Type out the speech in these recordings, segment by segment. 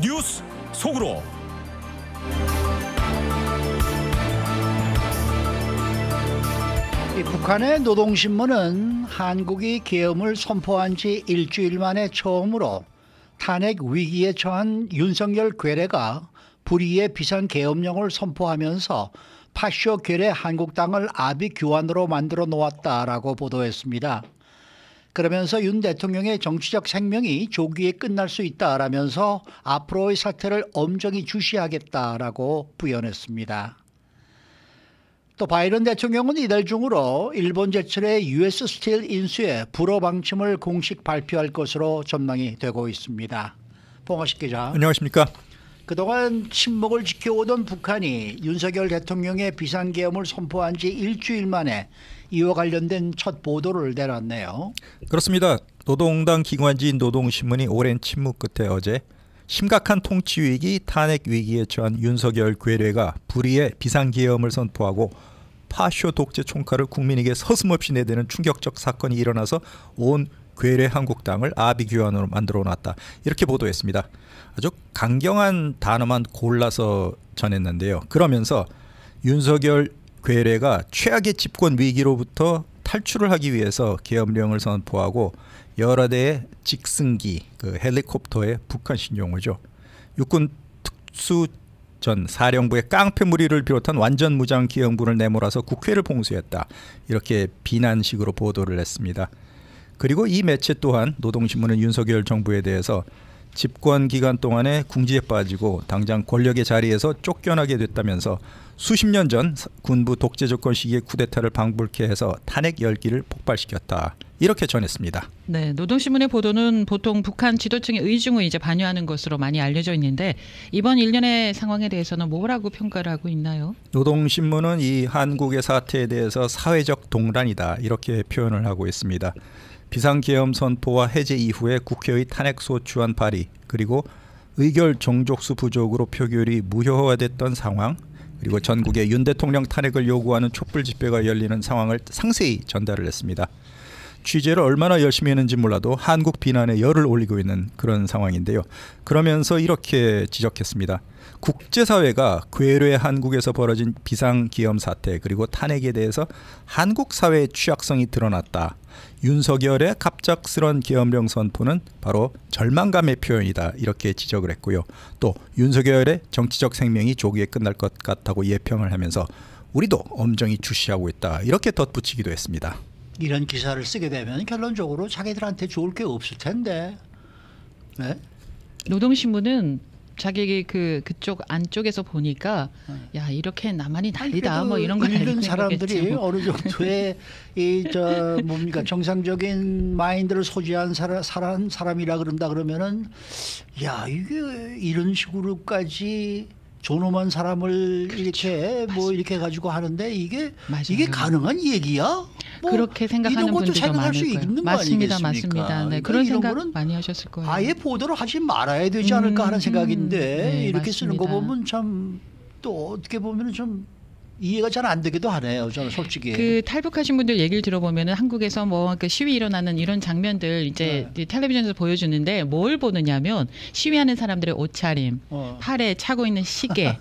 뉴스 속으로. 북한의 노동신문은 한국이 계엄을 선포한 지 일주일 만에 처음으로 탄핵 위기에 처한 윤석열 괴뢰가 불의의 비상계엄령을 선포하면서 파쇼 괴뢰 한국당을 아비규환으로 만들어 놓았다라고 보도했습니다. 그러면서 윤 대통령의 정치적 생명이 조기에 끝날 수 있다라면서 앞으로의 사태를 엄정히 주시하겠다라고 부연했습니다. 또 바이든 대통령은 이달 중으로 일본 제철의 US 스틸 인수의 불허 방침을 공식 발표할 것으로 전망이 되고 있습니다. 봉화식 기자. 안녕하십니까. 그동안 침묵을 지켜오던 북한이 윤석열 대통령의 비상계엄을 선포한 지 일주일 만에 이와 관련된 첫 보도를 내놨네요. 그렇습니다. 노동당 기관지인 노동신문이 오랜 침묵 끝에 어제 심각한 통치위기, 탄핵위기에 처한 윤석열 괴뢰가 불의의 비상계엄을 선포하고 파쇼 독재 총칼을 국민에게 서슴없이 내대는 충격적 사건이 일어나서 온 괴뢰 한국당을 아비규환으로 만들어놨다. 이렇게 보도했습니다. 아주 강경한 단어만 골라서 전했는데요. 그러면서 윤석열 괴뢰가 최악의 집권 위기로부터 탈출을 하기 위해서 계엄령을 선포하고 여러 대의 직승기, 헬리콥터의 북한식 용어죠. 육군 특수전 사령부의 깡패 무리를 비롯한 완전 무장 기형군을 내몰아서 국회를 봉쇄했다. 이렇게 비난식으로 보도를 했습니다. 그리고 이 매체 또한 노동신문은 윤석열 정부에 대해서 집권 기간 동안에 궁지에 빠지고 당장 권력의 자리에서 쫓겨나게 됐다면서 수십 년 전 군부 독재 정권 시기의 쿠데타를 방불케 해서 탄핵 열기를 폭발시켰다. 이렇게 전했습니다. 네, 노동신문의 보도는 보통 북한 지도층의 의중을 이제 반영하는 것으로 많이 알려져 있는데 이번 일련의 상황에 대해서는 뭐라고 평가를 하고 있나요? 노동신문은 이 한국의 사태에 대해서 사회적 동란이다. 이렇게 표현을 하고 있습니다. 비상계엄 선포와 해제 이후에 국회의 탄핵 소추안 발의 그리고 의결 정족수 부족으로 표결이 무효화됐던 상황 그리고 전국에 윤 대통령 탄핵을 요구하는 촛불 집회가 열리는 상황을 상세히 전달을 했습니다. 취재를 얼마나 열심히 했는지 몰라도 한국 비난에 열을 올리고 있는 그런 상황인데요. 그러면서 이렇게 지적했습니다. 국제사회가 괴뢰 한국에서 벌어진 비상기엄 사태 그리고 탄핵에 대해서 한국 사회의 취약성이 드러났다. 윤석열의 갑작스런 계엄령 선포는 바로 절망감의 표현이다. 이렇게 지적을 했고요. 또 윤석열의 정치적 생명이 조기에 끝날 것 같다고 예평을 하면서 우리도 엄정히 주시하고 있다. 이렇게 덧붙이기도 했습니다. 이런 기사를 쓰게 되면 결론적으로 자기들한테 좋을 게 없을 텐데. 네? 노동신문은 자기 그쪽 안쪽에서 보니까 야 이렇게 나만이 난리다 뭐 이런 걸 읽는 사람들이 어느 정도의 뭡니까 정상적인 마인드를 소지한 사람이라 그런다 그러면은 야 이게 이런 식으로까지 존엄한 사람을 그렇죠. 이렇게 뭐 이렇게 가지고 하는데 이게 가능한 얘기야? 뭐 그렇게 생각하는 분들도 많을 거예요. 맞습니다, 맞습니다. 네, 그런 생각 많이 하셨을 거예요. 아예 보도를 하지 말아야 되지 않을까 하는 생각인데 네, 이렇게 맞습니다. 쓰는 거 보면 참 또 어떻게 보면 좀 이해가 잘 안 되기도 하네요. 저는 솔직히. 그 탈북하신 분들 얘기를 들어보면은 한국에서 뭐 그 시위 일어나는 이런 장면들 이제 네. 텔레비전에서 보여주는데 뭘 보느냐면 시위하는 사람들의 옷차림, 팔에 차고 있는 시계,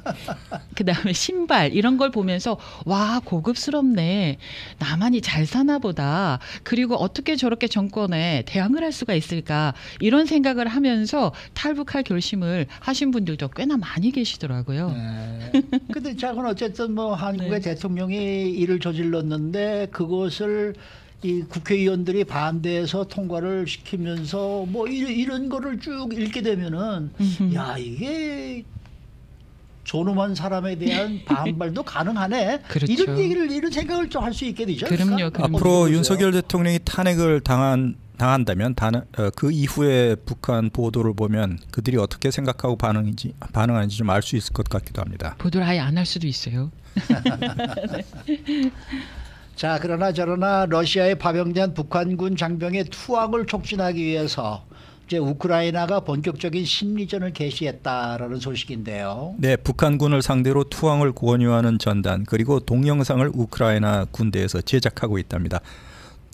그다음에 신발 이런 걸 보면서 와 고급스럽네. 나만이 잘 사나 보다. 그리고 어떻게 저렇게 정권에 대항을 할 수가 있을까 이런 생각을 하면서 탈북할 결심을 하신 분들도 꽤나 많이 계시더라고요. 네. 근데 자건 어쨌든 뭐 한국의 네. 대통령이 일을 저질렀는데 그것을 이 국회의원들이 반대해서 통과를 시키면서 뭐 이런 거를 쭉 읽게 되면은 야 이게 존엄한 사람에 대한 반발도 가능하네. 그렇죠. 이런 생각을 좀 할 수 있게 되죠. 그럼요. 앞으로 윤석열 대통령이 탄핵을 당한다면 그 이후에 북한 보도를 보면 그들이 어떻게 생각하고 반응하는지 좀 알 수 있을 것 같기도 합니다. 보도를 아예 안 할 수도 있어요. 자, 그러나 저러나 러시아에 파병된 북한군 장병의 투항을 촉진하기 위해서 이제 우크라이나가 본격적인 심리전을 개시했다라는 소식인데요. 네, 북한군을 상대로 투항을 권유하는 전단 그리고 동영상을 우크라이나 군대에서 제작하고 있답니다.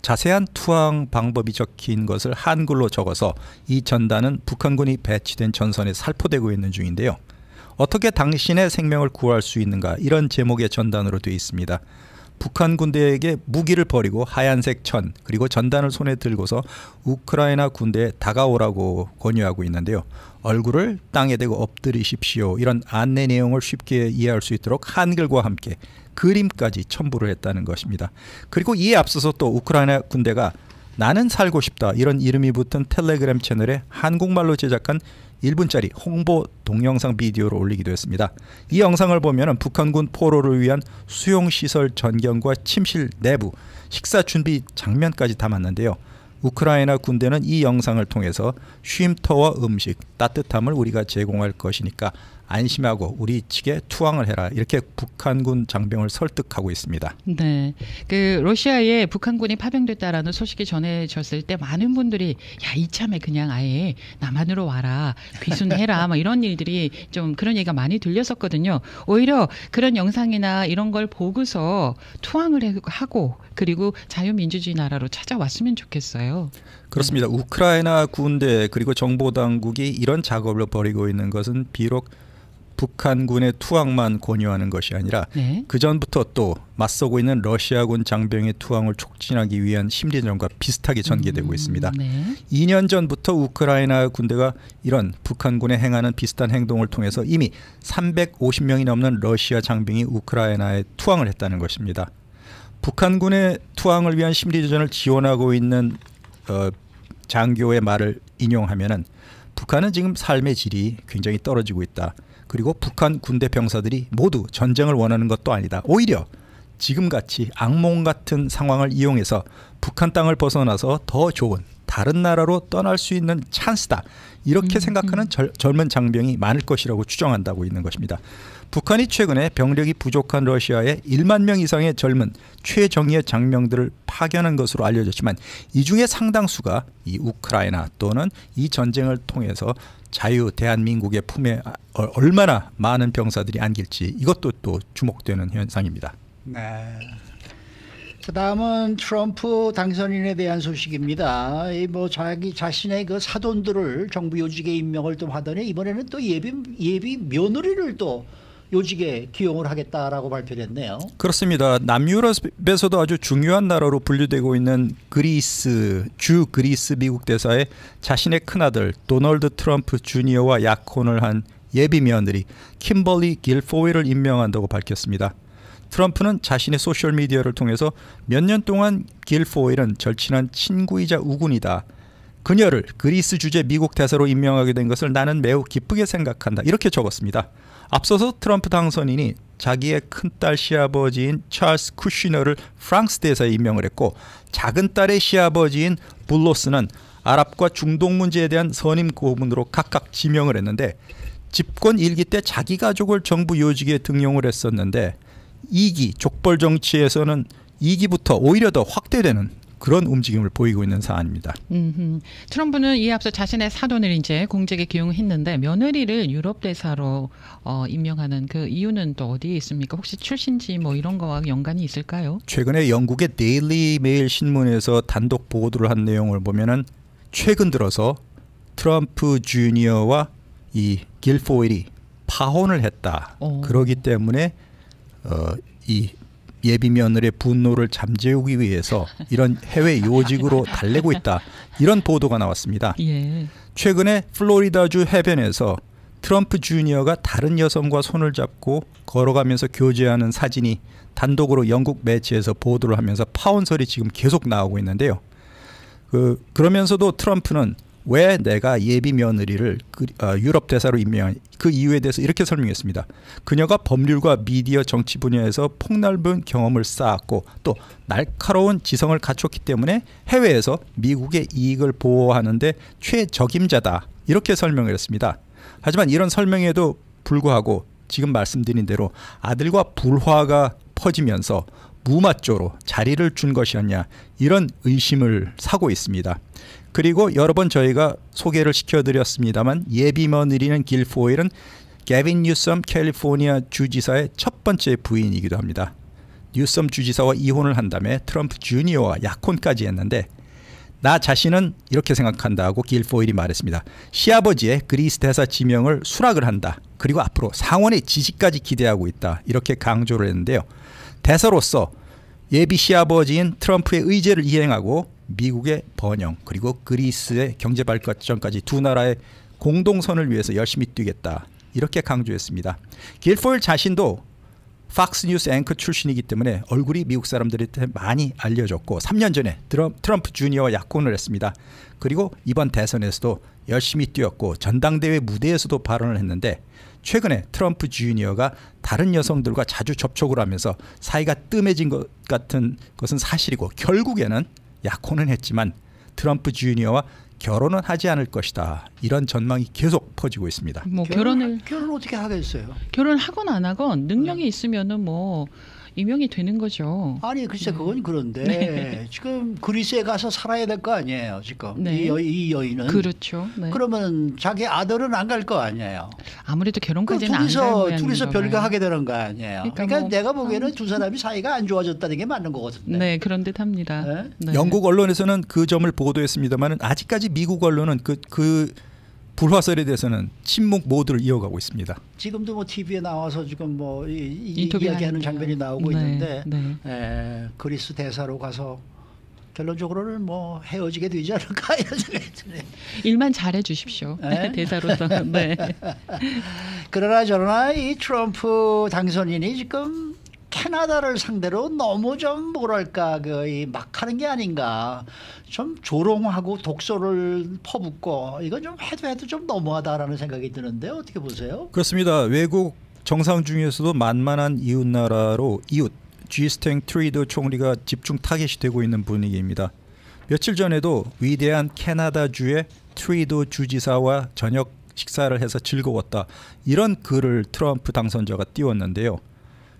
자세한 투항 방법이 적힌 것을 한글로 적어서 이 전단은 북한군이 배치된 전선에 살포되고 있는 중인데요. 어떻게 당신의 생명을 구할 수 있는가, 이런 제목의 전단으로 되어 있습니다. 북한 군대에게 무기를 버리고 하얀색 천, 그리고 전단을 손에 들고서 우크라이나 군대에 다가오라고 권유하고 있는데요. 얼굴을 땅에 대고 엎드리십시오, 이런 안내 내용을 쉽게 이해할 수 있도록 한글과 함께 그림까지 첨부를 했다는 것입니다. 그리고 이에 앞서서 또 우크라이나 군대가 나는 살고 싶다, 이런 이름이 붙은 텔레그램 채널에 한국말로 제작한 1분짜리 홍보 동영상 비디오를 올리기도 했습니다. 이 영상을 보면 북한군 포로를 위한 수용시설 전경과 침실 내부, 식사 준비 장면까지 담았는데요. 우크라이나 군대는 이 영상을 통해서 쉼터와 음식, 따뜻함을 우리가 제공할 것이니까 안심하고 우리 측에 투항을 해라, 이렇게 북한군 장병을 설득하고 있습니다. 네, 그 러시아에 북한군이 파병됐다라는 소식이 전해졌을 때 많은 분들이 야, 이참에 그냥 아예 남한으로 와라, 귀순해라, 막 이런 일들이 좀 그런 얘기가 많이 들렸었거든요. 오히려 그런 영상이나 이런 걸 보고서 투항을 하고 그리고 자유민주주의 나라로 찾아왔으면 좋겠어요. 그렇습니다. 우크라이나 군대 그리고 정보 당국이 이런 작업을 벌이고 있는 것은 비록 북한군의 투항만 권유하는 것이 아니라 네. 그 전부터 또 맞서고 있는 러시아군 장병의 투항을 촉진하기 위한 심리전과 비슷하게 전개되고 있습니다. 네. 2년 전부터 우크라이나 군대가 이런 북한군에 행하는 비슷한 행동을 통해서 이미 350명이 넘는 러시아 장병이 우크라이나에 투항을 했다는 것입니다. 북한군의 투항을 위한 심리전을 지원하고 있는 장교의 말을 인용하면은 북한은 지금 삶의 질이 굉장히 떨어지고 있다. 그리고 북한 군대 병사들이 모두 전쟁을 원하는 것도 아니다. 오히려 지금같이 악몽 같은 상황을 이용해서 북한 땅을 벗어나서 더 좋은 다른 나라로 떠날 수 있는 찬스다, 이렇게 생각하는 젊은 장병이 많을 것이라고 추정한다고 있는 것입니다. 북한이 최근에 병력이 부족한 러시아에 1만 명 이상의 젊은 최정예 장병들을 파견한 것으로 알려졌지만 이 중에 상당수가 이 우크라이나 또는 이 전쟁을 통해서 자유 대한민국의 품에 얼마나 많은 병사들이 안길지, 이것도 또 주목되는 현상입니다. 네. 그다음은 트럼프 당선인에 대한 소식입니다. 뭐 자기 자신의 그 사돈들을 정부 요직에 임명을 또 하더니 이번에는 또 예비 며느리를 또 요직에 기용을 하겠다라고 발표를 했네요. 그렇습니다. 남유럽에서도 아주 중요한 나라로 분류되고 있는 그리스 미국 대사에 자신의 큰아들 도널드 트럼프 주니어와 약혼을 한 예비 며느리 킴벌리 길포웨를 임명한다고 밝혔습니다. 트럼프는 자신의 소셜미디어를 통해서 몇 년 동안 길포웨는 절친한 친구이자 우군이다. 그녀를 그리스 주재 미국 대사로 임명하게 된 것을 나는 매우 기쁘게 생각한다, 이렇게 적었습니다. 앞서서 트럼프 당선인이 자기의 큰딸 시아버지인 찰스 쿠시너를 프랑스 대사에 임명을 했고, 작은 딸의 시아버지인 불로스는 아랍과 중동 문제에 대한 선임 고문으로 각각 지명을 했는데, 집권 1기 때 자기 가족을 정부 요직에 등용을 했었는데 2기 족벌 정치에서는 2기부터 오히려 더 확대되는 그런 움직임을 보이고 있는 사안입니다. 트럼프는 이에 앞서 자신의 사돈을 이제 공직에 기용했는데 며느리를 유럽 대사로 임명하는 그 이유는 또 어디에 있습니까? 혹시 출신지 뭐 이런 거와 연관이 있을까요? 최근에 영국의 데일리 메일 신문에서 단독 보도를 한 내용을 보면은 최근 들어서 트럼프 주니어와 이 길포웰이 파혼을 했다. 그러기 때문에 이 예비 며느리의 분노를 잠재우기 위해서 이런 해외 요직으로 달래고 있다, 이런 보도가 나왔습니다. 예. 최근에 플로리다주 해변에서 트럼프 주니어가 다른 여성과 손을 잡고 걸어가면서 교제하는 사진이 단독으로 영국 매체에서 보도를 하면서 파혼설이 지금 계속 나오고 있는데요. 그러면서도 트럼프는 왜 내가 예비 며느리를 유럽 대사로 임명한 그 이유에 대해서 이렇게 설명했습니다. 그녀가 법률과 미디어 정치 분야에서 폭넓은 경험을 쌓았고 또 날카로운 지성을 갖췄기 때문에 해외에서 미국의 이익을 보호하는 데 최적임자다, 이렇게 설명을 했습니다. 하지만 이런 설명에도 불구하고 지금 말씀드린 대로 아들과 불화가 퍼지면서 무맞조로 자리를 준 것이었냐, 이런 의심을 사고 있습니다. 그리고 여러 번 저희가 소개를 시켜드렸습니다만 예비 며느리는 길포웰은 게빈 뉴섬 캘리포니아 주지사의 첫 번째 부인이기도 합니다. 뉴섬 주지사와 이혼을 한 다음에 트럼프 주니어와 약혼까지 했는데 나 자신은 이렇게 생각한다고 길포일이 말했습니다. 시아버지의 그리스 대사 지명을 수락을 한다. 그리고 앞으로 상원의 지지까지 기대하고 있다. 이렇게 강조를 했는데요. 대사로서 예비 시아버지인 트럼프의 의제를 이행하고 미국의 번영 그리고 그리스의 경제 발전까지 두 나라의 공동선을 위해서 열심히 뛰겠다. 이렇게 강조했습니다. 길포일 자신도 팍스뉴스 앵커 출신이기 때문에 얼굴이 미국 사람들한테 많이 알려졌고 3년 전에 트럼프 주니어와 약혼을 했습니다. 그리고 이번 대선에서도 열심히 뛰었고 전당대회 무대에서도 발언을 했는데 최근에 트럼프 주니어가 다른 여성들과 자주 접촉을 하면서 사이가 뜸해진 것 같은 것은 사실이고 결국에는 약혼은 했지만 트럼프 주니어와 결혼은 하지 않을 것이다. 이런 전망이 계속 퍼지고 있습니다. 뭐 결혼 어떻게 하겠어요? 결혼하건 안 하건 능력이 있으면은 뭐 임용이 되는 거죠. 아니 글쎄 그건 그런데 지금 그리스에 가서 살아야 될 거 아니에요 지금 이 여인은. 그렇죠. 그러면 자기 아들은 안 갈 거 아니에요. 아무래도 결혼까지는 안 갈 모양인가 둘이서 별거하게 되는 거 아니에요. 그러니까 뭐, 내가 보기에는 두 사람이 사이가 안 좋아졌다는 게 맞는 것 같은데. 네, 그런 듯합니다. 네? 영국 언론에서는 그 점을 보도했습니다만 아직까지 미국 언론은 그 불화설에 대해서는 침묵 모드를 이어가고 있습니다. 지금도 뭐 TV에 나와서 지금 뭐 이야기하는 장면이 나오고 있는데 그리스 대사로 가서 결론적으로는 뭐 헤어지게 되지 않을까 이런 생각이 드네요. 일만 잘해 주십시오. 대사로서. 네. 그러나 저러나 이 트럼프 당선인이 지금 캐나다를 상대로 너무 좀 뭐랄까 막 하는 게 아닌가. 좀 조롱하고 독소를 퍼붓고 이건 좀 해도 좀 너무하다라는 생각이 드는데 어떻게 보세요? 그렇습니다. 외국 정상 중에서도 만만한 이웃 나라로 G스탱 트루도 총리가 집중 타겟이 되고 있는 분위기입니다. 며칠 전에도 위대한 캐나다주의 트루도 주지사와 저녁 식사를 해서 즐거웠다. 이런 글을 트럼프 당선자가 띄웠는데요.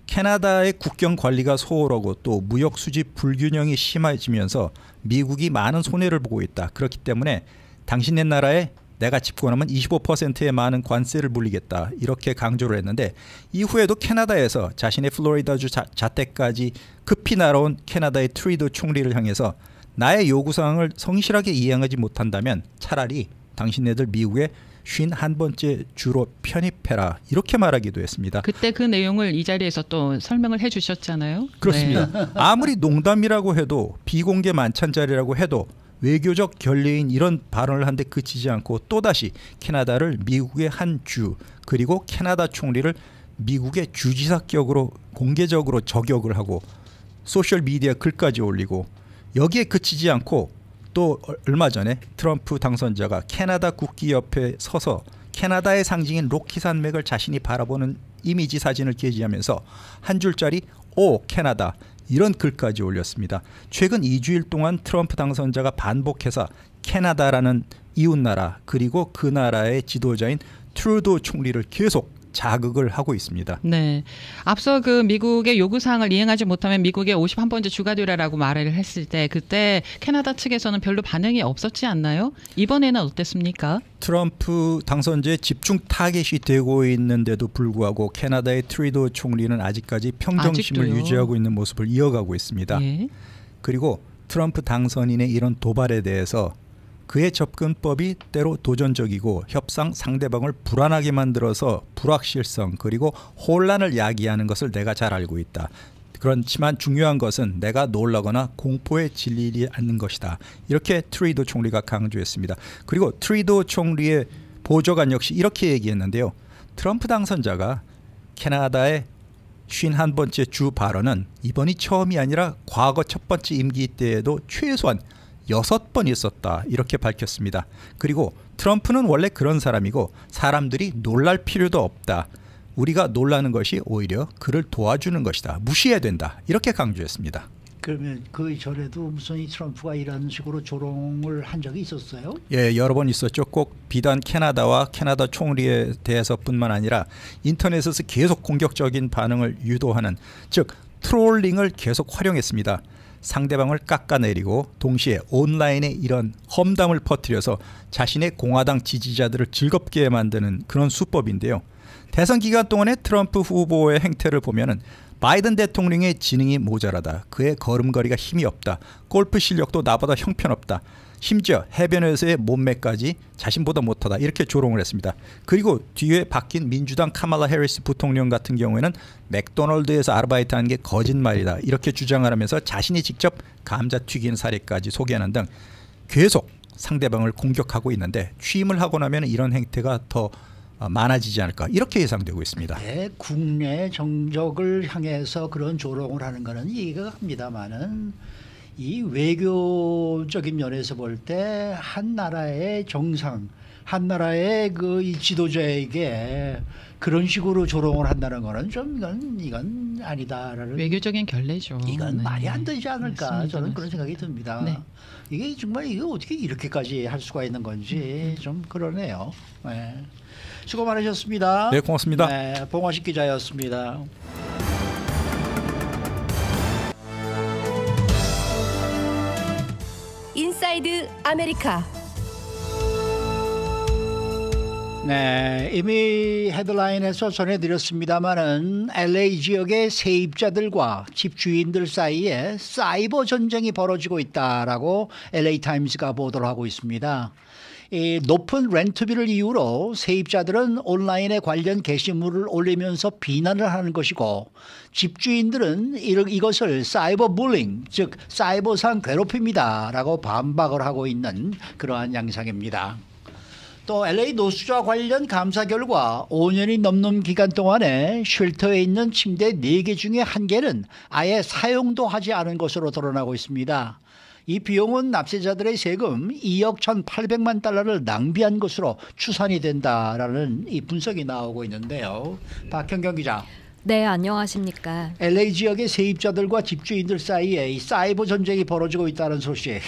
캐나다의 국경 관리가 소홀하고 또 무역 수지 불균형이 심해지면서 미국이 많은 손해를 보고 있다. 그렇기 때문에 당신네 나라에 내가 집권하면 25%의 많은 관세를 물리겠다. 이렇게 강조를 했는데 이후에도 캐나다에서 자신의 플로리다주 자택까지 급히 날아온 캐나다의 트루도 총리를 향해서 나의 요구사항을 성실하게 이행하지 못한다면 차라리 당신네들 미국에 51번째 주로 편입해라 이렇게 말하기도 했습니다. 그때 그 내용을 이 자리에서 또 설명을 해주셨잖아요. 그렇습니다. 네. 아무리 농담이라고 해도 비공개 만찬 자리라고 해도 외교적 결례인 이런 발언을 한데 그치지 않고 또다시 캐나다를 미국의 한 주 그리고 캐나다 총리를 미국의 주지사격으로 공개적으로 저격을 하고 소셜미디어 글까지 올리고 여기에 그치지 않고 또 얼마 전에 트럼프 당선자가 캐나다 국기 옆에 서서 캐나다의 상징인 로키 산맥을 자신이 바라보는 이미지 사진을 게시하면서 한 줄짜리 오 캐나다 이런 글까지 올렸습니다. 최근 2주일 동안 트럼프 당선자가 반복해서 캐나다라는 이웃나라 그리고 그 나라의 지도자인 트루도 총리를 계속 자극을 하고 있습니다. 네, 앞서 그 미국의 요구사항을 이행하지 못하면 미국의 51번째 주가 되라라고 말을 했을 때 그때 캐나다 측에서는 별로 반응이 없었지 않나요? 이번에는 어땠습니까? 트럼프 당선자의 집중 타겟이 되고 있는데도 불구하고 캐나다의 트루도 총리는 아직까지 평정심을 아직도요? 유지하고 있는 모습을 이어가고 있습니다. 예. 그리고 트럼프 당선인의 이런 도발에 대해서 그의 접근법이 때로 도전적이고 협상 상대방을 불안하게 만들어서 불확실성 그리고 혼란을 야기하는 것을 내가 잘 알고 있다. 그렇지만 중요한 것은 내가 놀라거나 공포에 질리지 않는 것이다. 이렇게 트루도 총리가 강조했습니다. 그리고 트루도 총리의 보좌관 역시 이렇게 얘기했는데요. 트럼프 당선자가 캐나다의 51번째 주 발언은 이번이 처음이 아니라 과거 첫 번째 임기 때에도 최소한 6번 있었다. 이렇게 밝혔습니다. 그리고 트럼프는 원래 그런 사람이고 사람들이 놀랄 필요도 없다. 우리가 놀라는 것이 오히려 그를 도와주는 것이다. 무시해야 된다. 이렇게 강조했습니다. 그러면 그 전에도 무슨 이 트럼프가 이런 식으로 조롱을 한 적이 있었어요? 예, 여러 번 있었죠. 꼭 비단 캐나다와 캐나다 총리에 대해서뿐만 아니라 인터넷에서 계속 공격적인 반응을 유도하는 즉 트롤링을 계속 활용했습니다. 상대방을 깎아내리고 동시에 온라인에 이런 험담을 퍼뜨려서 자신의 공화당 지지자들을 즐겁게 만드는 그런 수법인데요. 대선 기간 동안의 트럼프 후보의 행태를 보면은 바이든 대통령의 지능이 모자라다. 그의 걸음걸이가 힘이 없다. 골프 실력도 나보다 형편없다. 심지어 해변에서의 몸매까지 자신보다 못하다. 이렇게 조롱을 했습니다. 그리고 뒤에 바뀐 민주당 카말라 해리스 부통령 같은 경우에는 맥도널드에서 아르바이트하는 게 거짓말이다. 이렇게 주장을 하면서 자신이 직접 감자 튀기는 사례까지 소개하는 등 계속 상대방을 공격하고 있는데 취임을 하고 나면 이런 행태가 더 많아지지 않을까 이렇게 예상되고 있습니다. 네, 국내 정적을 향해서 그런 조롱을 하는 것은 이해가 갑니다만은 이 외교적인 면에서 볼 때 한 나라의 정상, 한 나라의 그 이 지도자에게 그런 식으로 조롱을 한다는 거는 좀 이건 아니다라는 외교적인 결례죠. 이건 네. 말이 안 되지 않을까 맞습니다. 저는 그런 생각이 듭니다. 네. 이게 정말 이거 어떻게 이렇게까지 할 수가 있는 건지 좀 그러네요. 네. 수고 많으셨습니다. 네, 고맙습니다. 네, 봉화식 기자였습니다. 인사이드 아메리카. 네, 이미 헤드라인에서 전해드렸습니다마는 LA 지역의 세입자들과 집주인들 사이에 사이버 전쟁이 벌어지고 있다라고 LA 타임스가 보도를 하고 있습니다. 이 높은 렌트비를 이유로 세입자들은 온라인에 관련 게시물을 올리면서 비난을 하는 것이고 집주인들은 이것을 사이버 불링, 즉 사이버상 괴롭힘이다라고 반박을 하고 있는 그러한 양상입니다. 또 LA 노수자 관련 감사 결과 5년이 넘는 기간 동안에 쉘터에 있는 침대 4개 중에 1개는 아예 사용도 하지 않은 것으로 드러나고 있습니다. 이 비용은 납세자들의 세금 2억 1,800만 달러를 낭비한 것으로 추산이 된다라는 이 분석이 나오고 있는데요. 박현경 기자. 네, 안녕하십니까. LA 지역의 세입자들과 집주인들 사이에 이 사이버 전쟁이 벌어지고 있다는 소식.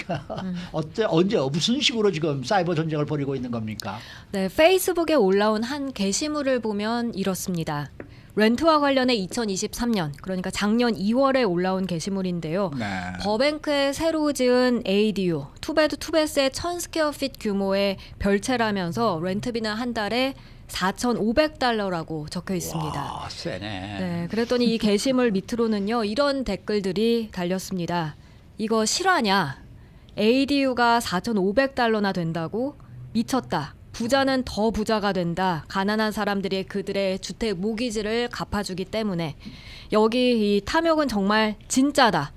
언제 무슨 식으로 지금 사이버 전쟁을 벌이고 있는 겁니까? 네, 페이스북에 올라온 한 게시물을 보면 이렇습니다. 렌트와 관련해 2023년, 그러니까 작년 2월에 올라온 게시물인데요. 네. 버뱅크에 새로 지은 ADU, 투베드 투베스의 1000스퀘어핏 규모의 별채라면서 렌트비는 한 달에 4,500달러라고 적혀 있습니다. 와, 세네. 네, 그랬더니 이 게시물 밑으로는요, 이런 댓글들이 달렸습니다. 이거 실화냐? ADU가 4,500달러나 된다고? 미쳤다. 부자는 더 부자가 된다. 가난한 사람들이 그들의 주택 모기지를 갚아주기 때문에. 여기 이 탐욕은 정말 진짜다.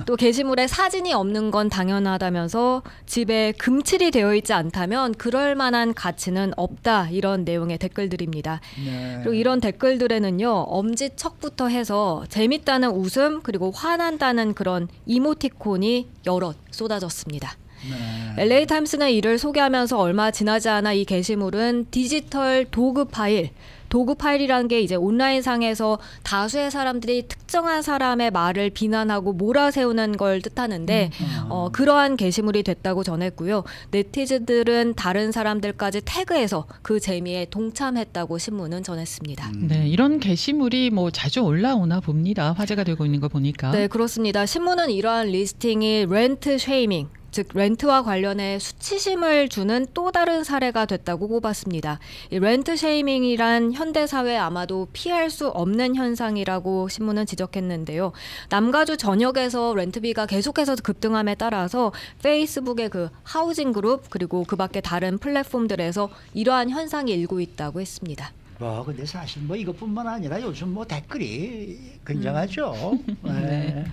또 게시물에 사진이 없는 건 당연하다면서 집에 금칠이 되어 있지 않다면 그럴 만한 가치는 없다. 이런 내용의 댓글들입니다. 네. 그리고 이런 댓글들에는요. 엄지척부터 해서 재밌다는 웃음 그리고 화난다는 그런 이모티콘이 여럿 쏟아졌습니다. 네. LA 타임스는 이를 소개하면서 얼마 지나지 않아 이 게시물은 디지털 도구 파일이라는 게 이제 온라인상에서 다수의 사람들이 특정한 사람의 말을 비난하고 몰아세우는 걸 뜻하는데 그러한 게시물이 됐다고 전했고요. 네티즌들은 다른 사람들까지 태그해서 그 재미에 동참했다고 신문은 전했습니다. 네, 이런 게시물이 뭐 자주 올라오나 봅니다. 화제가 되고 있는 거 보니까. 네, 그렇습니다. 신문은 이러한 리스팅이 렌트 쉐이밍, 즉 렌트와 관련해 수치심을 주는 또 다른 사례가 됐다고 꼽았습니다. 이 렌트 쉐이밍이란 현대사회에 아마도 피할 수 없는 현상이라고 신문은 지적했는데요. 남가주 전역에서 렌트비가 계속해서 급등함에 따라서 페이스북의 그 하우징 그룹 그리고 그 밖에 다른 플랫폼들에서 이러한 현상이 일고 있다고 했습니다. 근데 사실 뭐 이것뿐만 아니라 요즘 뭐 댓글이 굉장하죠. 네.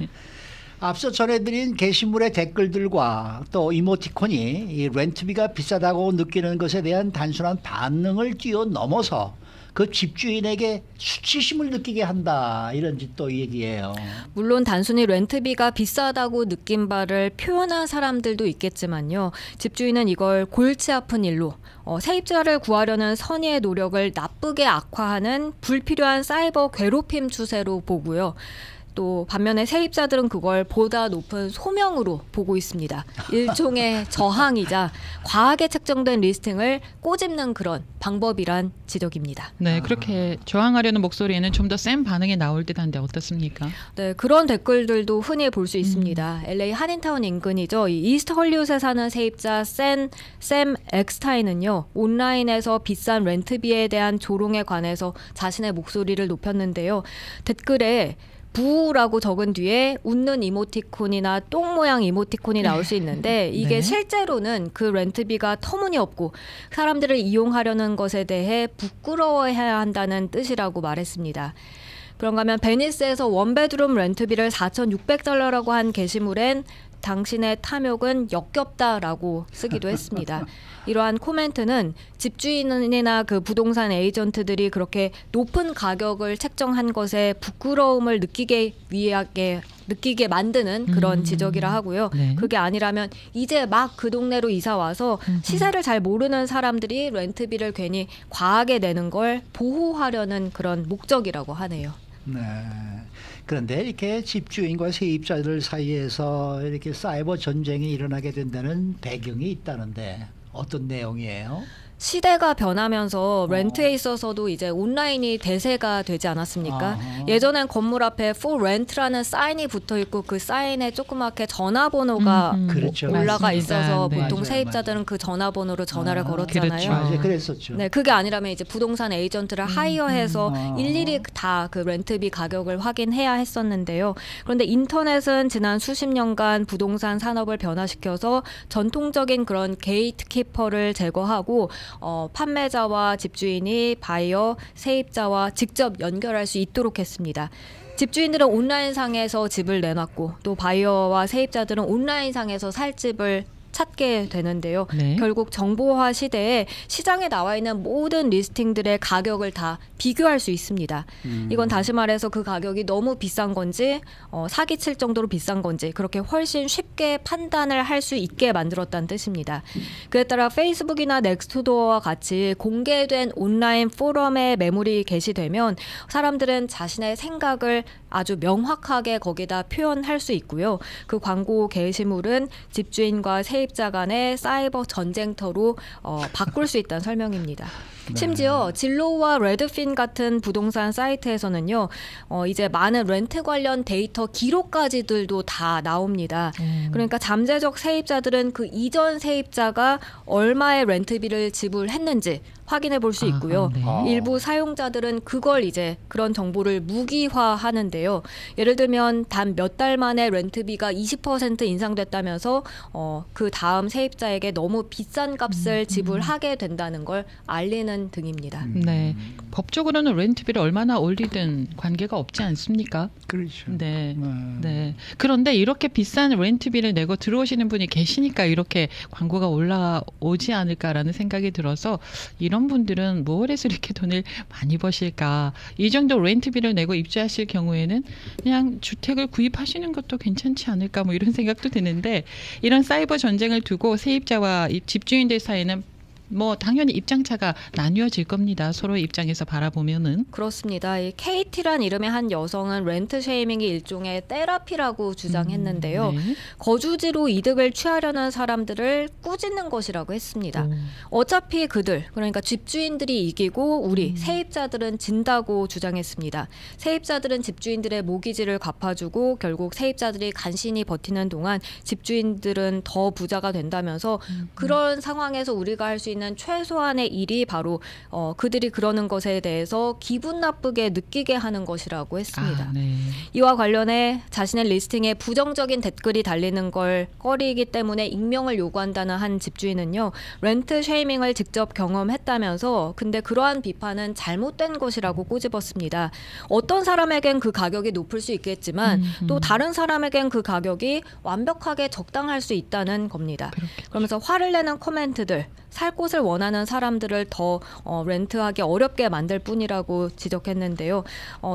앞서 전해드린 게시물의 댓글들과 또 이모티콘이 이 렌트비가 비싸다고 느끼는 것에 대한 단순한 반응을 뛰어넘어서 그 집주인에게 수치심을 느끼게 한다 이런 또 얘기예요. 물론 단순히 렌트비가 비싸다고 느낀 바를 표현한 사람들도 있겠지만요. 집주인은 이걸 골치 아픈 일로 세입자를 구하려는 선의의 노력을 나쁘게 악화하는 불필요한 사이버 괴롭힘 추세로 보고요. 또 반면에 세입자들은 그걸 보다 높은 소명으로 보고 있습니다. 일종의 저항이자 과하게 책정된 리스팅을 꼬집는 그런 방법이란 지적입니다. 네, 그렇게 저항하려는 목소리에는 좀 더 센 반응이 나올 듯한데 어떻습니까? 네, 그런 댓글들도 흔히 볼 수 있습니다. LA 한인타운 인근이죠. 이 이스트 헐리우드에 사는 세입자 샘 엑스타인은요. 온라인에서 비싼 렌트비에 대한 조롱에 관해서 자신의 목소리를 높였는데요. 댓글에 부라고 적은 뒤에 웃는 이모티콘이나 똥 모양 이모티콘이 나올 수 있는데 이게 네. 실제로는 그 렌트비가 터무니없고 사람들을 이용하려는 것에 대해 부끄러워해야 한다는 뜻이라고 말했습니다. 그런가 하면 베니스에서 원베드룸 렌트비를 $4,600라고 한 게시물엔 당신의 탐욕은 역겹다라고 쓰기도 했습니다. 이러한 코멘트는 집주인이나 그 부동산 에이전트들이 그렇게 높은 가격을 책정한 것에 부끄러움을 느끼게 만드는 그런 지적이라 하고요. 네. 그게 아니라면 이제 막 그 동네로 이사 와서 시세를 잘 모르는 사람들이 렌트비를 괜히 과하게 내는 걸 보호하려는 그런 목적이라고 하네요. 네. 그런데 이렇게 집주인과 세입자들 사이에서 이렇게 사이버 전쟁이 일어나게 된다는 배경이 있다는데 어떤 내용이에요? 시대가 변하면서 렌트에 있어서도 이제 온라인이 대세가 되지 않았습니까? 예전엔 건물 앞에 For Rent라는 사인이 붙어 있고 그 사인에 조그맣게 전화번호가 그렇죠. 올라가 맞습니다. 있어서 네. 보통 맞아요, 세입자들은 그 전화번호로 전화를 걸었잖아요. 그렇죠. 맞아요. 그랬었죠. 네, 그게 아니라면 이제 부동산 에이전트를 하이어해서 일일이 다 그 렌트비 가격을 확인해야 했었는데요. 그런데 인터넷은 지난 수십 년간 부동산 산업을 변화시켜서 전통적인 그런 게이트키퍼를 제거하고 판매자와 집주인이 바이어, 세입자와 직접 연결할 수 있도록 했습니다. 집주인들은 온라인상에서 집을 내놨고 또 바이어와 세입자들은 온라인상에서 살 집을 찾게 되는데요. 네. 결국 정보화 시대에 시장에 나와 있는 모든 리스팅들의 가격을 다 비교할 수 있습니다. 이건 다시 말해서 그 가격이 너무 비싼 건지 사기칠 정도로 비싼 건지 그렇게 훨씬 쉽게 판단을 할 수 있게 만들었다는 뜻입니다. 그에 따라 페이스북이나 넥스트도어와 같이 공개된 온라인 포럼에 매물이 게시되면 사람들은 자신의 생각을 아주 명확하게 거기다 표현할 수 있고요. 그 광고 게시물은 집주인과 세입자 간의 사이버 전쟁터로 바꿀 수 있다는 설명입니다. 심지어 진로우와 레드핀 같은 부동산 사이트에서는요, 이제 많은 렌트 관련 데이터 기록까지들도 다 나옵니다. 그러니까 잠재적 세입자들은 그 이전 세입자가 얼마의 렌트비를 지불했는지 확인해 볼 수 있고요. 네. 일부 사용자들은 그걸 이제 그런 정보를 무기화하는데요. 예를 들면 단 몇 달 만에 렌트비가 20% 인상됐다면서 그 다음 세입자에게 너무 비싼 값을 지불하게 된다는 걸 알리는 등입니다. 네. 법적으로는 렌트비를 얼마나 올리든 관계가 없지 않습니까? 그렇죠. 네. 네. 그런데 이렇게 비싼 렌트비를 내고 들어오시는 분이 계시니까 이렇게 광고가 올라오지 않을까라는 생각이 들어서 이런 분들은 뭘 해서 이렇게 돈을 많이 버실까? 이 정도 렌트비를 내고 입주하실 경우에는 그냥 주택을 구입하시는 것도 괜찮지 않을까? 뭐 이런 생각도 드는데 이런 사이버 전쟁을 두고 세입자와 집주인들 사이는 뭐 당연히 입장차가 나뉘어질 겁니다. 서로의 입장에서 바라보면은. 그렇습니다. 이 KT란 이름의 한 여성은 렌트 쉐이밍이 일종의 테라피라고 주장했는데요. 네. 거주지로 이득을 취하려는 사람들을 꾸짖는 것이라고 했습니다. 어차피 그들, 그러니까 집주인들이 이기고 우리 세입자들은 진다고 주장했습니다. 세입자들은 집주인들의 모기지를 갚아주고 결국 세입자들이 간신히 버티는 동안 집주인들은 더 부자가 된다면서 그런 상황에서 우리가 할 수 있는 최소한의 일이 바로 그들이 그러는 것에 대해서 기분 나쁘게 느끼게 하는 것이라고 했습니다. 네. 이와 관련해 자신의 리스팅에 부정적인 댓글이 달리는 걸 꺼리기 때문에 익명을 요구한다는 한 집주인은요. 렌트 쉐이밍을 직접 경험했다면서 근데 그러한 비판은 잘못된 것이라고 꼬집었습니다. 어떤 사람에겐 그 가격이 높을 수 있겠지만 또 다른 사람에겐 그 가격이 완벽하게 적당할 수 있다는 겁니다. 그렇겠죠. 그러면서 화를 내는 코멘트들 살 곳을 원하는 사람들을 더 렌트하기 어렵게 만들 뿐이라고 지적했는데요.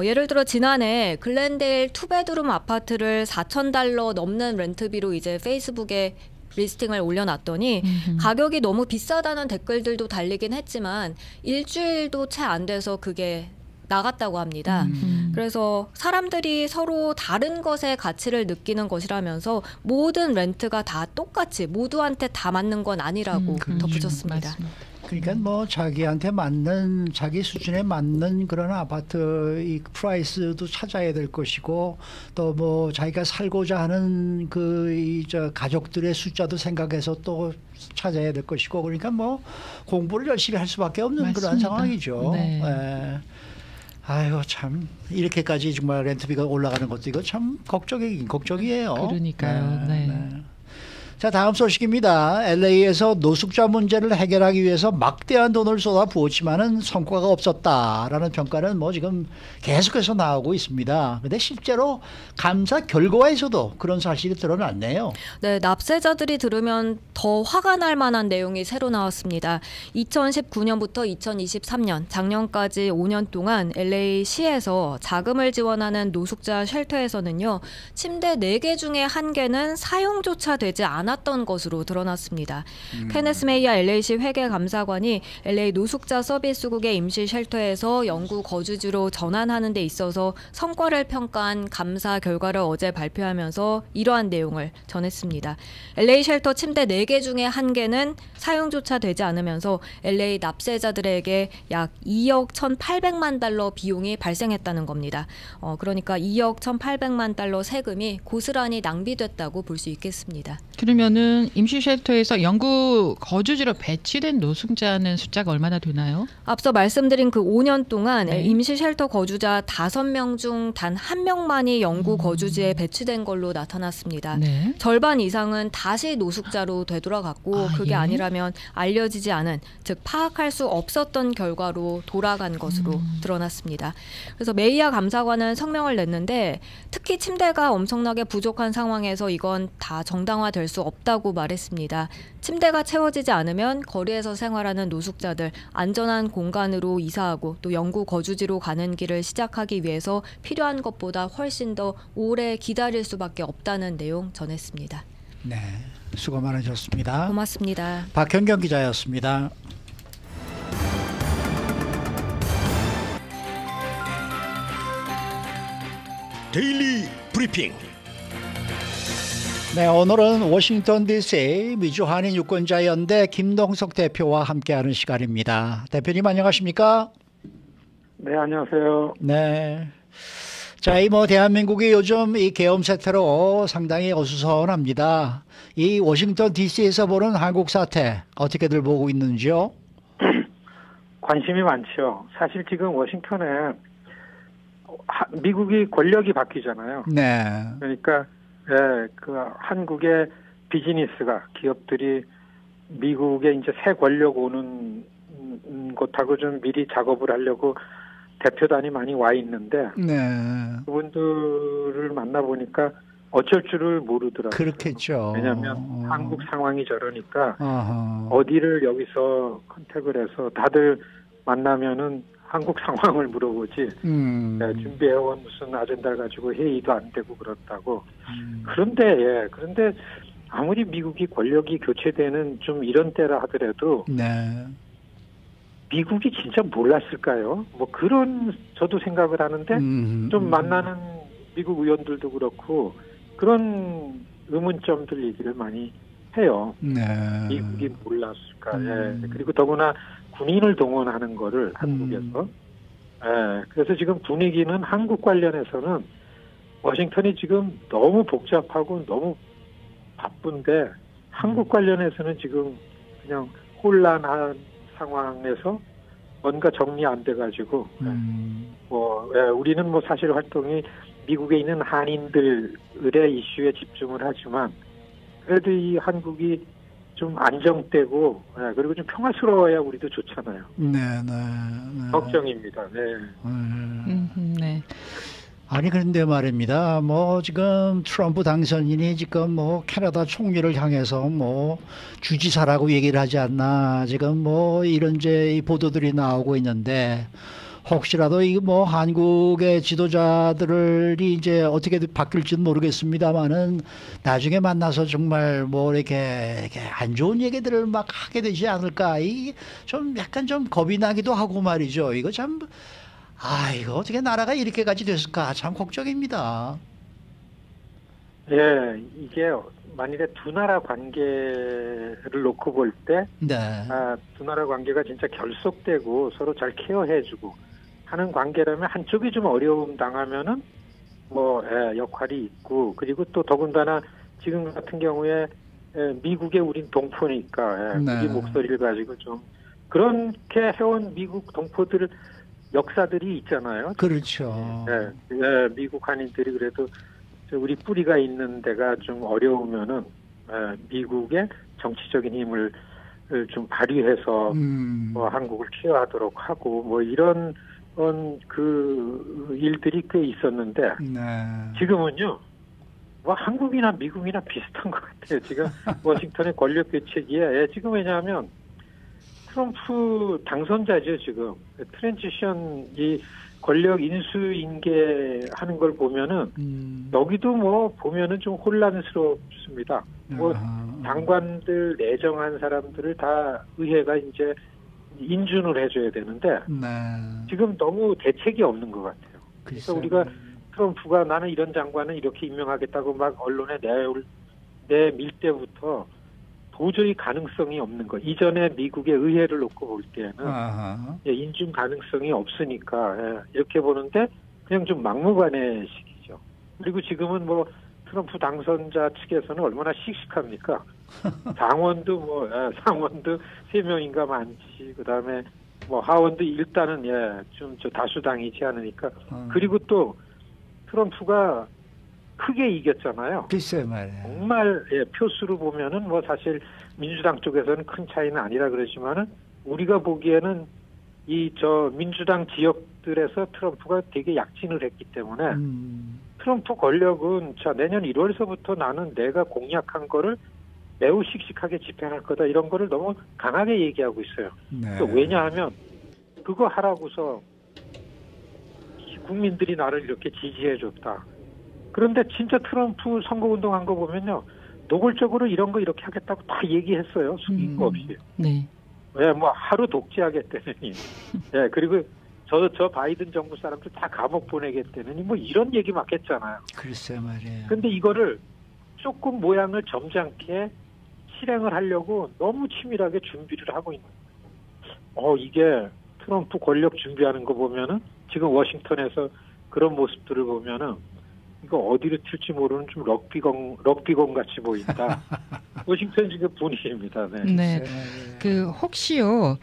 예를 들어 지난해 글렌데일 투베드룸 아파트를 $4,000 넘는 렌트비로 이제 페이스북에 리스팅을 올려놨더니 가격이 너무 비싸다는 댓글들도 달리긴 했지만 일주일도 채 안 돼서 그게 나갔다고 합니다. 그래서 사람들이 서로 다른 것의 가치를 느끼는 것이라면서 모든 렌트가 다 똑같이 모두한테 다 맞는 건 아니라고 덧붙였습니다. 맞습니다. 그러니까 뭐 자기한테 맞는 자기 수준에 맞는 그런 아파트 이 프라이스도 찾아야 될 것이고 또 뭐 자기가 살고자 하는 그 가족들의 숫자도 생각해서 또 찾아야 될 것이고 그러니까 뭐 공부를 열심히 할 수밖에 없는 그런 맞습니다. 상황이죠. 네. 예. 아유 참 이렇게까지 정말 렌트비가 올라가는 것도 이거 참 걱정이에요. 그러니까요. 네. 자, 다음 소식입니다. LA에서 노숙자 문제를 해결하기 위해서 막대한 돈을 쏟아 부었지만은 성과가 없었다라는 평가는 뭐 지금 계속해서 나오고 있습니다. 근데 실제로 감사 결과에서도 그런 사실이 드러났네요. 네, 납세자들이 들으면 더 화가 날 만한 내용이 새로 나왔습니다. 2019년부터 2023년 작년까지 5년 동안 LA시에서 자금을 지원하는 노숙자 쉘터에서는요. 침대 4개 중에 1개는 사용조차 되지 않았던 것으로 드러났습니다. 케네스 메이어 LA시 회계감사관이 LA 노숙자 서비스국의 임시 쉘터에서 영구 거주지로 전환하는 데 있어서 성과를 평가한 감사 결과를 어제 발표하면서 이러한 내용을 전했습니다. LA 쉘터 침대 4개 중에 1개는 사용조차 되지 않으면서 LA 납세자들에게 약 2억 1,800만 달러 비용이 발생했다는 겁니다. 그러니까 2억 1,800만 달러 세금이 고스란히 낭비됐다고 볼 수 있겠습니다. 그러면은 임시 쉘터에서 영구 거주지로 배치된 노숙자는 숫자가 얼마나 되나요? 앞서 말씀드린 그 5년 동안 네. 임시 쉘터 거주자 5명 중 단 1명만이 영구 거주지에 배치된 걸로 나타났습니다. 네. 절반 이상은 다시 노숙자로 되돌아갔고 그게 예. 아니라면 알려지지 않은, 즉 파악할 수 없었던 결과로 돌아간 것으로 드러났습니다. 그래서 메이아 감사관은 성명을 냈는데 특히 침대가 엄청나게 부족한 상황에서 이건 다 정당화될 수 없다고 말했습니다. 침대가 채워지지 않으면 거리에서 생활하는 노숙자들 안전한 공간으로 이사하고 또 영구 거주지로 가는 길을 시작하기 위해서 필요한 것보다 훨씬 더 오래 기다릴 수밖에 없다는 내용 전했습니다. 네, 수고 많으셨습니다. 고맙습니다. 박현경 기자였습니다. 데일리 브리핑. 네, 오늘은 워싱턴 DC 미주 한인 유권자 연대 김동석 대표와 함께하는 시간입니다. 대표님 안녕하십니까? 네, 안녕하세요. 네. 자, 이 뭐 대한민국이 요즘 이 계엄 사태로 상당히 어수선합니다. 이 워싱턴 DC에서 보는 한국 사태 어떻게들 보고 있는지요? 관심이 많죠. 사실 지금 워싱턴에 미국이 권력이 바뀌잖아요. 네. 그러니까 그 한국의 비즈니스가, 기업들이 미국에 이제 새 권력 오는 곳하고 좀 미리 작업을 하려고 대표단이 많이 와 있는데 네. 그분들을 만나보니까 어쩔 줄을 모르더라고요. 그렇겠죠. 왜냐하면 한국 상황이 저러니까 어허. 어디를 여기서 컨택을 해서 다들 만나면은 한국 상황을 물어보지 준비해온 무슨 아젠다를 가지고 회의도 안 되고 그렇다고. 그런데 아무리 미국이 권력이 교체되는 좀 이런 때라 하더라도 네. 미국이 진짜 몰랐을까요? 뭐 그런 저도 생각을 하는데 좀 만나는 미국 의원들도 그렇고 그런 의문점들 얘기를 많이 해요. 네. 미국이 몰랐을까? 그리고 더구나 군인을 동원하는 거를 한국에서. 그래서 지금 분위기는 한국 관련해서는 워싱턴이 지금 너무 복잡하고 너무 바쁜데 한국 관련해서는 지금 그냥 혼란한 상황에서 뭔가 정리 안 돼가지고 우리는 뭐 사실 활동이 미국에 있는 한인들의 이슈에 집중을 하지만 그래도 이 한국이 좀 안정되고 그리고 좀 평화스러워야 우리도 좋잖아요. 네. 걱정입니다. 네. 네. 아니 그런데 말입니다. 뭐 지금 트럼프 당선인이 지금 뭐 캐나다 총리를 향해서 뭐 주지사라고 얘기를 하지 않나 지금 뭐 이런 이 보도들이 나오고 있는데 혹시라도 이 뭐 한국의 지도자들이 이제 어떻게 바뀔지는 모르겠습니다만은 나중에 만나서 정말 뭐 이렇게 안 좋은 얘기들을 막 하게 되지 않을까 이 좀 약간 좀 겁이 나기도 하고 말이죠. 이거 참. 이거 어떻게 나라가 이렇게까지 됐을까 참 걱정입니다. 예, 이게 만일에 두 나라 관계를 놓고 볼 때, 네. 두 나라 관계가 진짜 결속되고 서로 잘 케어해주고 하는 관계라면 한쪽이 좀 어려움 당하면은 뭐 역할이 있고 그리고 또 더군다나 지금 같은 경우에 미국에 우린 동포니까 우리 목소리를 가지고 좀 그렇게 해온 미국 동포들을 역사들이 있잖아요. 그렇죠. 미국 한인들이 그래도 우리 뿌리가 있는 데가 좀 어려우면은 미국의 정치적인 힘을 좀 발휘해서 뭐 한국을 케어하도록 하고 뭐 이런 그 일들이 꽤 있었는데 지금은요. 뭐 한국이나 미국이나 비슷한 것 같아요. 지금 워싱턴의 권력 교체기에 지금 왜냐하면 트럼프 당선자죠. 지금 트랜지션 이 권력 인수인계하는 걸 보면은 여기도 뭐 보면은 좀 혼란스럽습니다. 뭐 장관들 내정한 사람들을 다 의회가 이제 인준을 해줘야 되는데 지금 너무 대책이 없는 것 같아요. 그래서 우리가 트럼프가 나는 이런 장관은 이렇게 임명하겠다고 막 언론에 내밀 때부터 도저히 가능성이 없는 거. 이전에 미국의 의회를 놓고 볼 때는 인준 가능성이 없으니까 이렇게 보는데 그냥 좀 막무가내식이죠. 그리고 지금은 뭐 트럼프 당선자 측에서는 얼마나 씩씩합니까? 상원도 상원도 3명인가 많지. 그다음에 뭐 하원도 일단은 좀 다수당이지 않으니까. 그리고 또 트럼프가 크게 이겼잖아요. 글쎄 말이에요. 정말 표수로 보면은 뭐 사실 민주당 쪽에서는 큰 차이는 아니라 그러지만은 우리가 보기에는 민주당 지역들에서 트럼프가 되게 약진을 했기 때문에 트럼프 권력은 내년 1월서부터 나는 내가 공약한 거를 매우 씩씩하게 집행할 거다 이런 거를 너무 강하게 얘기하고 있어요. 왜냐하면 그거 하라고서 국민들이 나를 이렇게 지지해줬다. 그런데 진짜 트럼프 선거운동한 거 보면요. 노골적으로 이런 거 이렇게 하겠다고 다 얘기했어요. 숙인 거 없이. 네. 뭐 하루 독재하겠다느니. 그리고 저 바이든 정부 사람들 다 감옥 보내겠다느니 뭐 이런 얘기 막 했잖아요. 글쎄 말이에요. 근데 이거를 조금 모양을 점잖게 실행을 하려고 너무 치밀하게 준비를 하고 있는 거예요. 이게 트럼프 권력 준비하는 거 보면은 지금 워싱턴에서 그런 모습들을 보면은 이거 어디로 튈지 모르는 좀 럭비공 같이 보인다. 워싱턴 지금 분위기입니다. 네. 혹시요,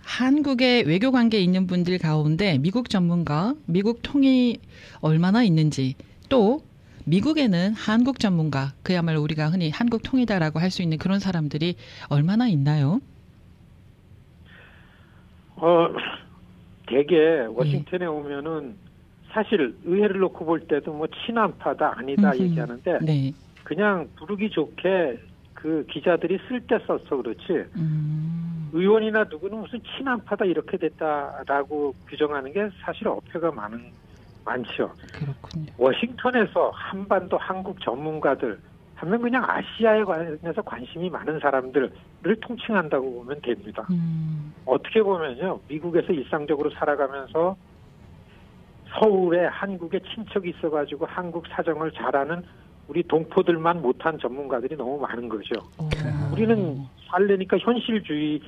한국의 외교 관계에 있는 분들 가운데 미국 전문가, 미국 통이 얼마나 있는지, 또 미국에는 한국 전문가, 그야말로 우리가 흔히 한국 통이다라고 할 수 있는 그런 사람들이 얼마나 있나요? 되게 워싱턴에 오면은 사실 의회를 놓고 볼 때도 뭐 친한파다 아니다 얘기하는데 그냥 부르기 좋게 그 기자들이 쓸 때 써서 그렇지 의원이나 누구는 무슨 친한파다 이렇게 됐다라고 규정하는 게 사실 어폐가 많죠. 그렇군요. 워싱턴에서 한반도 한국 전문가들 하면 그냥 아시아에 관해서 관심이 많은 사람들을 통칭한다고 보면 됩니다. 어떻게 보면요. 미국에서 일상적으로 살아가면서 서울에 한국에 친척이 있어가지고 한국 사정을 잘 아는 우리 동포들만 못한 전문가들이 너무 많은 거죠. 우리는 살려니까 현실주의에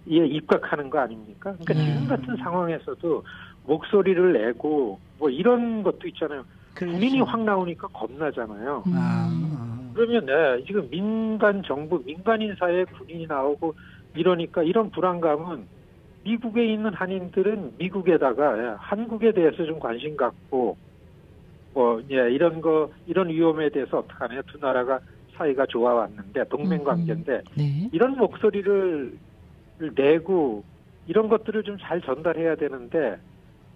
입각하는 거 아닙니까? 그러니까 지금 같은 상황에서도 목소리를 내고 뭐 이런 것도 있잖아요. 군인이 확 나오니까 겁나잖아요. 그러면 지금 민간 정부, 민간인 사회에 군인이 나오고 이러니까 이런 불안감은 미국에 있는 한인들은 미국에다가 한국에 대해서 좀 관심 갖고 이런 위험에 대해서 어떡하냐. 두 나라가 사이가 좋아왔는데 동맹 관계인데 이런 목소리를 내고 이런 것들을 좀 잘 전달해야 되는데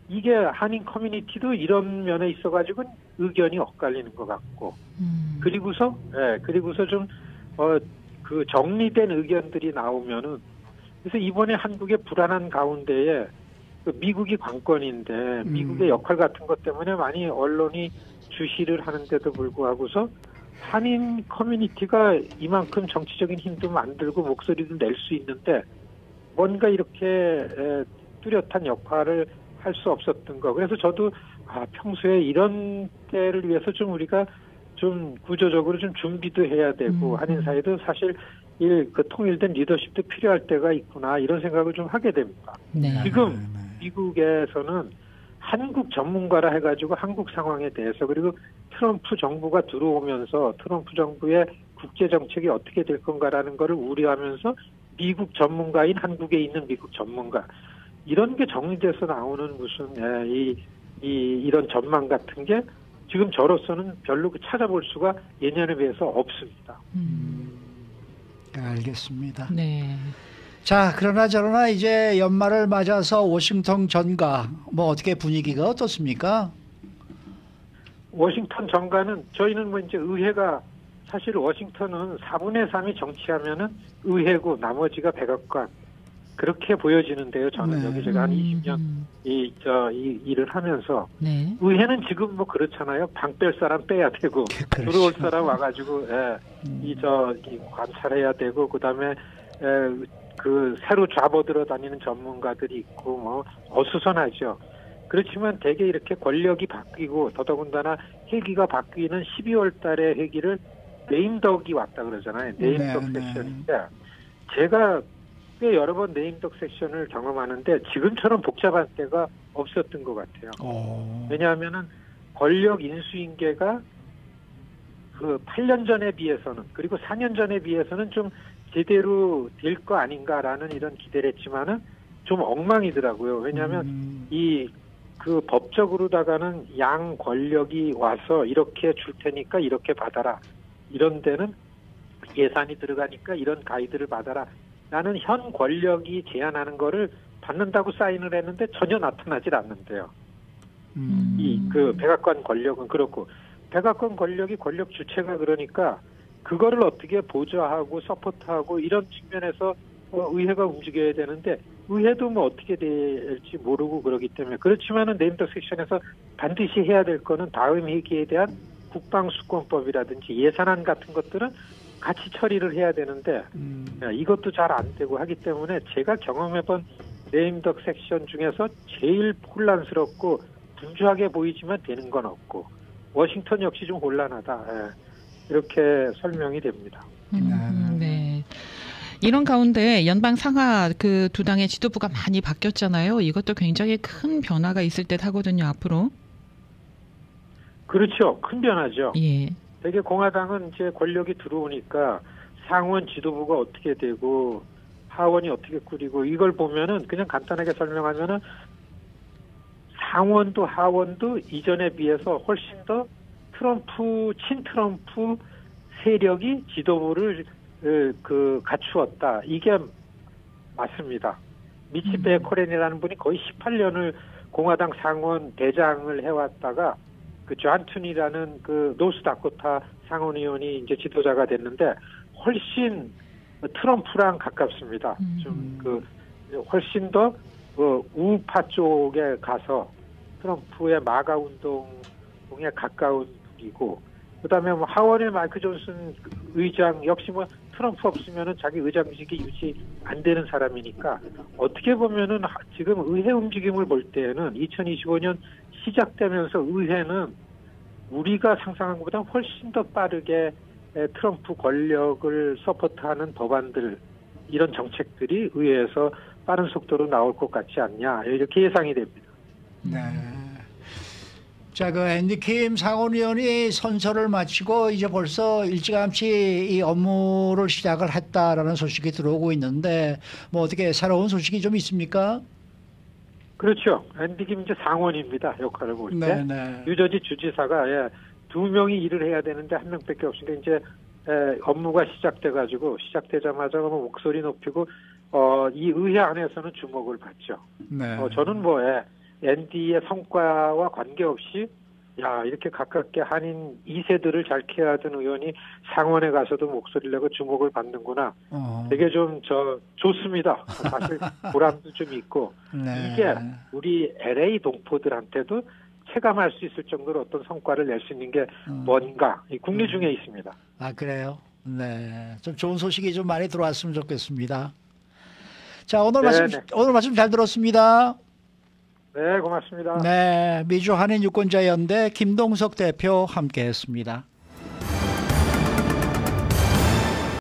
이게 한인 커뮤니티도 이런 면에 있어가지고 의견이 엇갈리는 것 같고 그리고서 좀 그 정리된 의견들이 나오면은 그래서 이번에 한국의 불안한 가운데에 미국이 관건인데 미국의 역할 같은 것 때문에 많이 언론이 주시를 하는데도 불구하고서 한인 커뮤니티가 이만큼 정치적인 힘도 만들고 목소리도 낼 수 있는데 뭔가 이렇게 뚜렷한 역할을 할 수 없었던 거. 그래서 저도 평소에 이런 때를 위해서 좀 우리가 좀 구조적으로 좀 준비도 해야 되고 한인 사회도 사실 그 통일된 리더십도 필요할 때가 있구나 이런 생각을 좀 하게 됩니다. 지금 미국에서는 한국 전문가라 해가지고 한국 상황에 대해서 그리고 트럼프 정부가 들어오면서 트럼프 정부의 국제 정책이 어떻게 될 건가라는 거를 우려하면서 미국 전문가인 한국에 있는 미국 전문가 이런 게 정리돼서 나오는 무슨 이런 전망 같은 게 지금 저로서는 별로 찾아볼 수가 예년에 비해서 없습니다. 알겠습니다. 네. 자, 그러나 저러나 이제 연말을 맞아서 워싱턴 전가 뭐 어떻게 분위기가 어떻습니까? 워싱턴 정가는 저희는 뭐 이제 의회가 사실 워싱턴은 4분의 3이 정치하면은 의회고 나머지가 백악관 그렇게 보여지는데요. 저는 여기 제가 한 20년 이 일을 하면서 네. 의회는 지금 뭐 그렇잖아요. 방 뺄 사람 빼야 되고 그렇죠. 들어올 사람 와가지고 이 관찰해야 되고 그다음에 그 새로 잡아들어 다니는 전문가들이 있고 뭐 어수선하죠. 그렇지만 대개 이렇게 권력이 바뀌고 더더군다나 회기가 바뀌는 12월 달에 회기를 네임덕이 왔다 그러잖아요. 네임덕 섹션인데 제가 꽤 여러 번 네임덕 섹션을 경험하는데 지금처럼 복잡한 때가 없었던 것 같아요. 왜냐하면은 권력 인수인계가 그 8년 전에 비해서는 그리고 4년 전에 비해서는 좀 제대로 될 거 아닌가라는 이런 기대를 했지만은 좀 엉망이더라고요. 왜냐하면 그 법적으로다가는 양 권력이 와서 이렇게 줄 테니까 이렇게 받아라. 이런 데는 예산이 들어가니까 이런 가이드를 받아라. 나는 현 권력이 제안하는 거를 받는다고 사인을 했는데 전혀 나타나질 않는데요. 그 백악관 권력은 그렇고 백악관 권력이 권력 주체가 그러니까 그거를 어떻게 보좌하고 서포트하고 이런 측면에서 의회가 움직여야 되는데 의회도 뭐 어떻게 될지 모르고 그러기 때문에 그렇지만은 네임덕 섹션에서 반드시 해야 될 거는 다음 회기에 대한 국방수권법이라든지 예산안 같은 것들은 같이 처리를 해야 되는데 이것도 잘 안 되고 하기 때문에 제가 경험해본 네임덕 섹션 중에서 제일 혼란스럽고 분주하게 보이지만 되는 건 없고 워싱턴 역시 좀 혼란하다. 이렇게 설명이 됩니다. 네. 이런 가운데 연방 상하 그 두 당의 지도부가 많이 바뀌었잖아요. 이것도 굉장히 큰 변화가 있을 듯 하거든요. 앞으로. 그렇죠. 큰 변화죠. 예. 되게 공화당은 이제 권력이 들어오니까 상원 지도부가 어떻게 되고 하원이 어떻게 꾸리고 이걸 보면은 그냥 간단하게 설명하면은 상원도 하원도 이전에 비해서 훨씬 더 친트럼프 세력이 지도부를 갖추었다. 이게 맞습니다. 미치 베코렌이라는 분이 거의 18년을 공화당 상원 대장을 해왔다가 그 존 툰이라는 그 노스다코타 상원의원이 이제 지도자가 됐는데 훨씬 트럼프랑 가깝습니다. 좀 훨씬 더 우파 쪽에 가서 트럼프의 마가 운동에 가까운 분이고 그다음에 뭐 하원의 마이크 존슨 의장 역시 뭐 트럼프 없으면은 자기 의장직이 유지 안 되는 사람이니까 어떻게 보면은 지금 의회 움직임을 볼 때에는 2025년 시작되면서 의회는 우리가 상상한 것보다 훨씬 더 빠르게 트럼프 권력을 서포트하는 법안들 이런 정책들이 의회에서 빠른 속도로 나올 것 같지 않냐 이렇게 예상이 됩니다. 네. 자, 그 앤디 킴 상원의원이 선서를 마치고 이제 벌써 일찌감치 이 업무를 시작을 했다라는 소식이 들어오고 있는데 뭐 어떻게 새로운 소식이 좀 있습니까? 그렇죠. 앤디 킴 이제 상원입니다. 역할을 볼 때. 네네. 뉴저지 주지사가 2명이 일을 해야 되는데 1명밖에 없으니까 이제 업무가 시작되자마자 목소리 높이고 이 의회 안에서는 주목을 받죠. 네. 저는 앤디의 성과와 관계없이 이렇게 가깝게 한인 2세들을 잘 케어하던 의원이 상원에 가서도 목소리를 내고 주목을 받는구나. 되게 좀 좋습니다. 사실 보람도 좀 있고 네. 이게 우리 LA 동포들한테도 체감할 수 있을 정도로 어떤 성과를 낼 수 있는 게 뭔가 이 국리 중에 있습니다. 아, 그래요? 네. 좀 좋은 소식이 좀 많이 들어왔으면 좋겠습니다. 자, 오늘 말씀 잘 들었습니다. 네, 고맙습니다. 네, 미주 한인 유권자 연대 김동석 대표 함께했습니다.